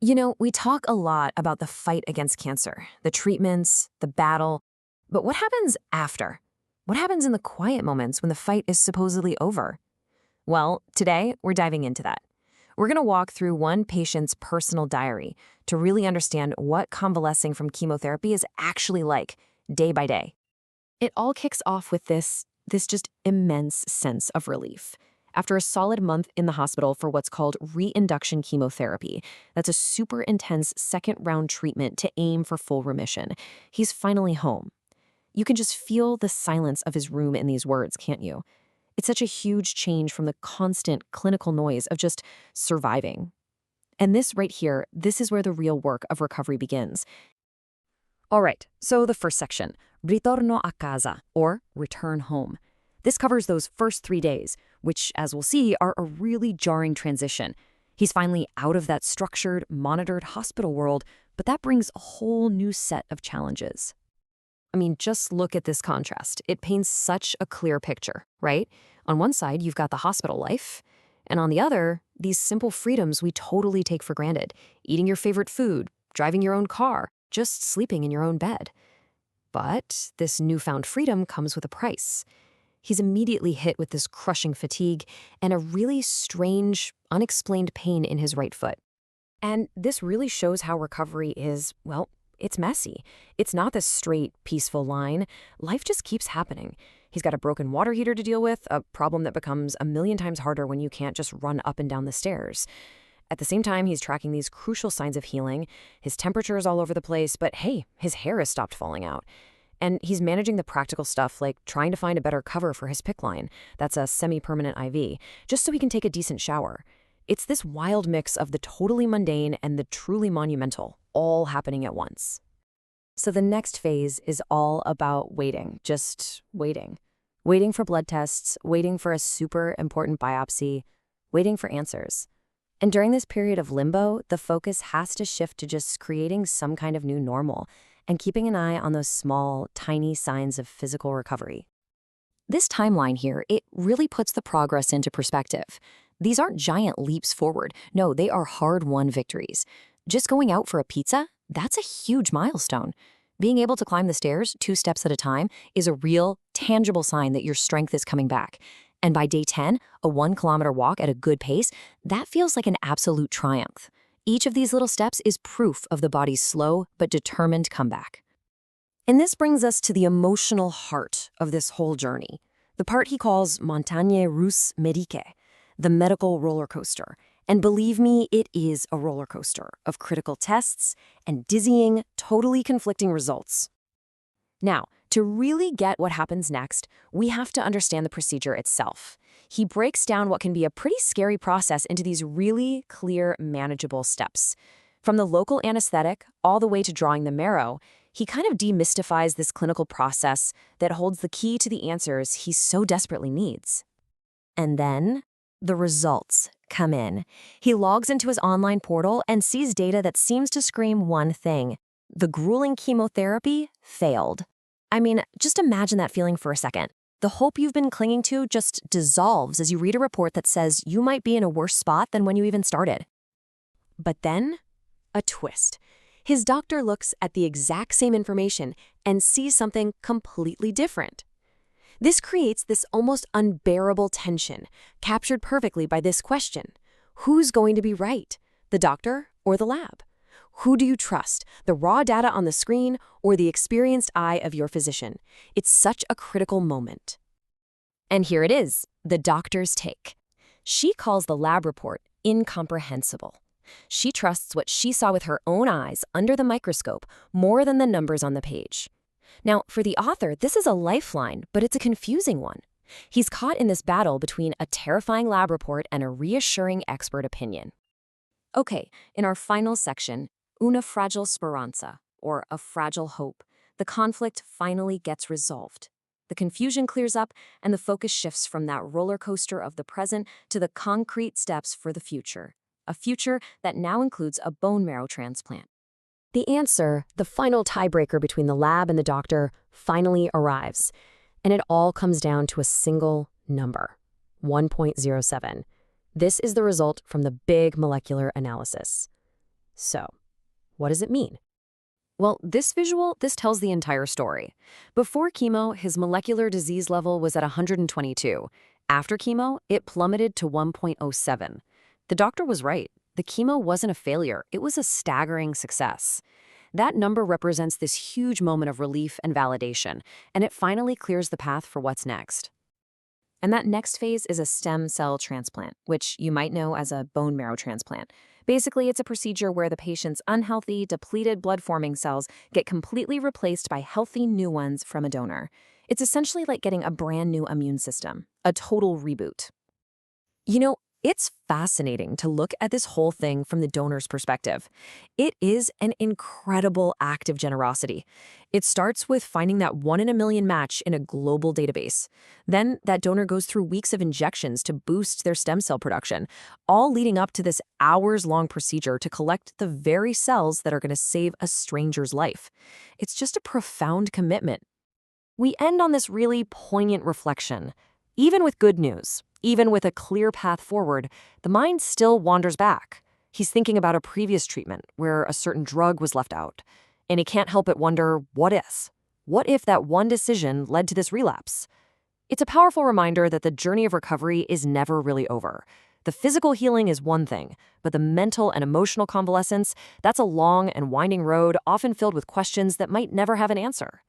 We talk a lot about the fight against cancer, the treatments, the battle, but what happens after? What happens in the quiet moments when the fight is supposedly over? Well, today we're diving into that. We're going to walk through one patient's personal diary to really understand what convalescing from chemotherapy is actually like, day by day. It all kicks off with this just immense sense of relief. After a solid month in the hospital for what's called re-induction chemotherapy, that's a super intense second-round treatment to aim for full remission, he's finally home. You can just feel the silence of his room in these words, can't you? It's such a huge change from the constant clinical noise of just surviving. And this right here, this is where the real work of recovery begins. All right, so the first section, ritorno a casa, or return home. This covers those first 3 days, which, as we'll see, are a really jarring transition. He's finally out of that structured, monitored hospital world, but that brings a whole new set of challenges. I mean, just look at this contrast. It paints such a clear picture, right? On one side, you've got the hospital life, and on the other, these simple freedoms we totally take for granted. Eating your favorite food, driving your own car, just sleeping in your own bed. But this newfound freedom comes with a price. He's immediately hit with this crushing fatigue and a really strange, unexplained pain in his right foot. And this really shows how recovery is, well, it's messy. It's not this straight, peaceful line. Life just keeps happening. He's got a broken water heater to deal with, a problem that becomes a million times harder when you can't just run up and down the stairs. At the same time, he's tracking these crucial signs of healing. His temperature is all over the place, but hey, his hair has stopped falling out. And he's managing the practical stuff like trying to find a better cover for his PICC line. That's a semi-permanent IV, just so he can take a decent shower. It's this wild mix of the totally mundane and the truly monumental, all happening at once. So the next phase is all about waiting, just waiting. Waiting for blood tests, waiting for a super important biopsy, waiting for answers. And during this period of limbo, the focus has to shift to just creating some kind of new normal and keeping an eye on those small, tiny signs of physical recovery. This timeline here, it really puts the progress into perspective. These aren't giant leaps forward. No, they are hard-won victories. Just going out for a pizza, that's a huge milestone. Being able to climb the stairs 2 steps at a time is a real, tangible sign that your strength is coming back. And by day 10, a 1-kilometer walk at a good pace, that feels like an absolute triumph. Each of these little steps is proof of the body's slow but determined comeback. And this brings us to the emotional heart of this whole journey, the part he calls montagne russe médique, the medical roller coaster. And believe me, it is a roller coaster of critical tests and dizzying, totally conflicting results. Now, to really get what happens next, we have to understand the procedure itself. He breaks down what can be a pretty scary process into these really clear, manageable steps. From the local anesthetic all the way to drawing the marrow, he kind of demystifies this clinical process that holds the key to the answers he so desperately needs. And then the results come in. He logs into his online portal and sees data that seems to scream one thing: the grueling chemotherapy failed. I mean, just imagine that feeling for a second. The hope you've been clinging to just dissolves as you read a report that says you might be in a worse spot than when you even started. But then, a twist. His doctor looks at the exact same information and sees something completely different. This creates this almost unbearable tension, captured perfectly by this question: who's going to be right, the doctor or the lab? Who do you trust, the raw data on the screen or the experienced eye of your physician? It's such a critical moment. And here it is, the doctor's take. She calls the lab report incomprehensible. She trusts what she saw with her own eyes under the microscope more than the numbers on the page. Now, for the author, this is a lifeline, but it's a confusing one. He's caught in this battle between a terrifying lab report and a reassuring expert opinion. Okay, in our final section, una fragile speranza, or a fragile hope, the conflict finally gets resolved. The confusion clears up, and the focus shifts from that roller coaster of the present to the concrete steps for the future, a future that now includes a bone marrow transplant. The answer, the final tiebreaker between the lab and the doctor, finally arrives, and it all comes down to a single number, 1.07. This is the result from the big molecular analysis. So, what does it mean? Well, this tells the entire story. Before chemo, his molecular disease level was at 122. After chemo, it plummeted to 1.07. The doctor was right. The chemo wasn't a failure, it was a staggering success. That number represents this huge moment of relief and validation, and it finally clears the path for what's next. And that next phase is a stem cell transplant, which you might know as a bone marrow transplant. Basically, it's a procedure where the patient's unhealthy, depleted blood-forming cells get completely replaced by healthy new ones from a donor. It's essentially like getting a brand new immune system, a total reboot. You know, it's fascinating to look at this whole thing from the donor's perspective. It is an incredible act of generosity. It starts with finding that 1 in a million match in a global database. Then that donor goes through weeks of injections to boost their stem cell production, all leading up to this hours-long procedure to collect the very cells that are going to save a stranger's life. It's just a profound commitment. We end on this really poignant reflection. Even with good news, even with a clear path forward, the mind still wanders back. He's thinking about a previous treatment where a certain drug was left out. And he can't help but wonder, what if? What if that one decision led to this relapse? It's a powerful reminder that the journey of recovery is never really over. The physical healing is one thing, but the mental and emotional convalescence, that's a long and winding road, often filled with questions that might never have an answer.